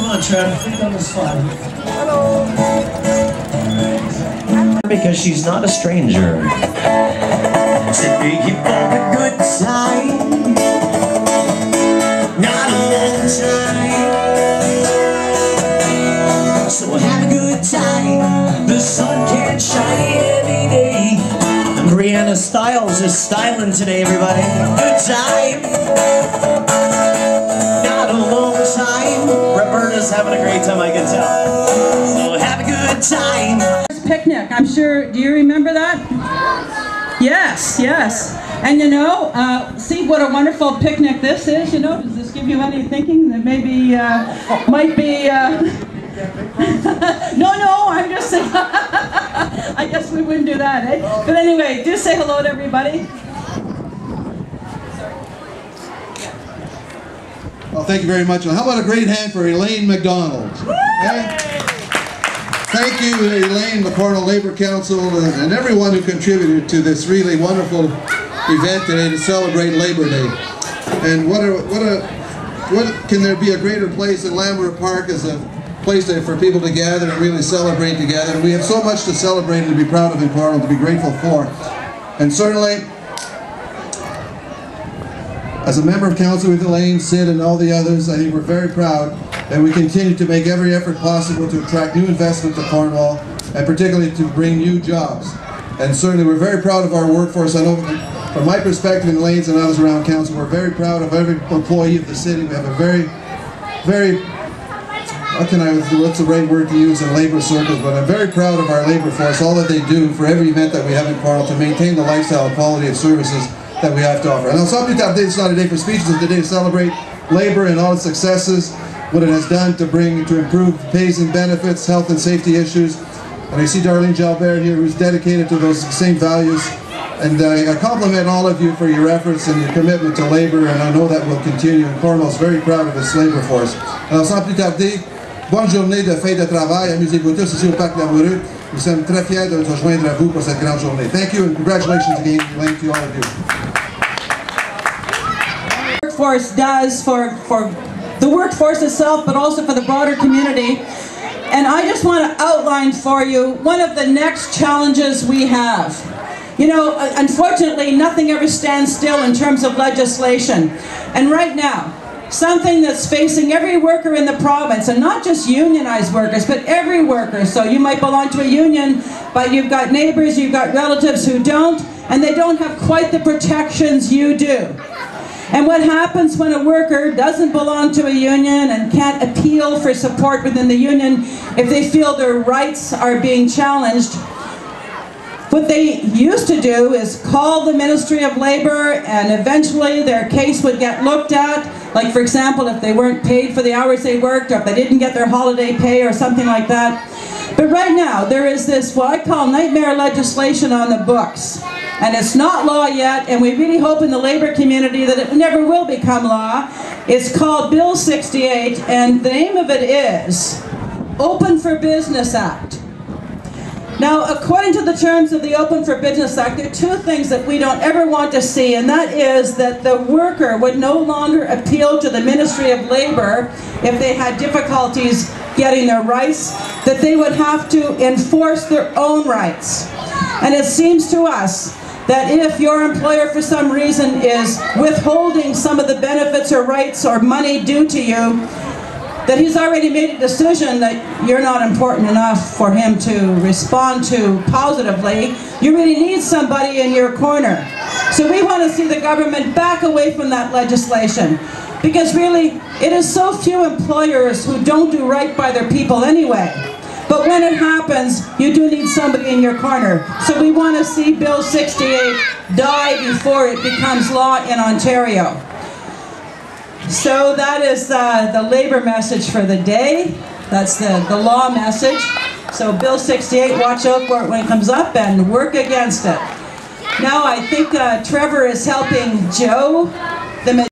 Come on, Trev, think on the spot. Hello. Because she's not a stranger. Today you for a good time, not a long time. So have a good time. The sun can't shine every day. And Brianna Styles is styling today, everybody. Good time, not a long time. Roberta's having a great time, I can tell. So have a good time. Picnic, I'm sure, do you remember that? Yes, yes. And you know, see what a wonderful picnic this is, you know? Does this give you any thinking that maybe, might be, no, I'm just saying, I guess we wouldn't do that, eh? But anyway, do say hello to everybody. Well, thank you very much. How about a great hand for Elaine MacDonald? Okay? Thank you, Elaine, the Cornwall Labour Council, and everyone who contributed to this really wonderful event today to celebrate Labour Day. And what can there be a greater place than Lamoureux Park as a place for people to gather and really celebrate together. And we have so much to celebrate and to be proud of in Cornwall, to be grateful for. And certainly, as a member of council with Elaine, Sid, and all the others, I think we're very proud that we continue to make every effort possible to attract new investment to Cornwall, and particularly to bring new jobs. And certainly we're very proud of our workforce. I know from my perspective and Elaine's and others around council, we're very proud of every employee of the city. We have a very, what's the right word to use in labor circles, but I'm very proud of our labor force, all that they do for every event that we have in Cornwall to maintain the lifestyle and quality of services that we have to offer. And also, it's not a day for speeches, it's a day to celebrate labor and all its successes, what it has done to improve pays and benefits, health and safety issues. And I see Darlene Jalbert here, who's dedicated to those same values. And I compliment all of you for your efforts and your commitment to labor, and I know that will continue. And Cornwall's very proud of its labor force. Alors sans plus tarder, bonne journée de fête de travail, amusez-vous tous ici au Parc Lamoureux. Nous sommes très fiers de nous rejoindre à vous pour cette grande journée. Thank you and congratulations again, Elaine, to all of you. Workforce does for the workforce itself, but also for the broader community. And I just want to outline for you one of the next challenges we have. You know, unfortunately, nothing ever stands still in terms of legislation. And right now, something that's facing every worker in the province, and not just unionized workers, but every worker. So you might belong to a union, but you've got neighbors, you've got relatives who don't, and they don't have quite the protections you do. And what happens when a worker doesn't belong to a union and can't appeal for support within the union if they feel their rights are being challenged? What they used to do is call the Ministry of Labour, and eventually their case would get looked at. Like, for example, if they weren't paid for the hours they worked, or if they didn't get their holiday pay or something like that. But right now, there is this, what I call nightmare legislation on the books. And it's not law yet, and we really hope in the Labour community that it never will become law. It's called Bill 68, and the name of it is Open for Business Act. Now, according to the terms of the Open for Business Act, there are two things that we don't ever want to see, and that is that the worker would no longer appeal to the Ministry of Labour if they had difficulties getting their rights, that they would have to enforce their own rights. And it seems to us that if your employer for some reason is withholding some of the benefits or rights or money due to you, that he's already made a decision that you're not important enough for him to respond to positively. You really need somebody in your corner. So we want to see the government back away from that legislation, because really it is so few employers who don't do right by their people anyway. But when it happens, you do need somebody in your corner. So we want to see Bill 68 die before it becomes law in Ontario. So that is the Labour message for the day. That's the law message. So Bill 68, watch out for it when it comes up and work against it. Now I think Trevor is helping Joe, the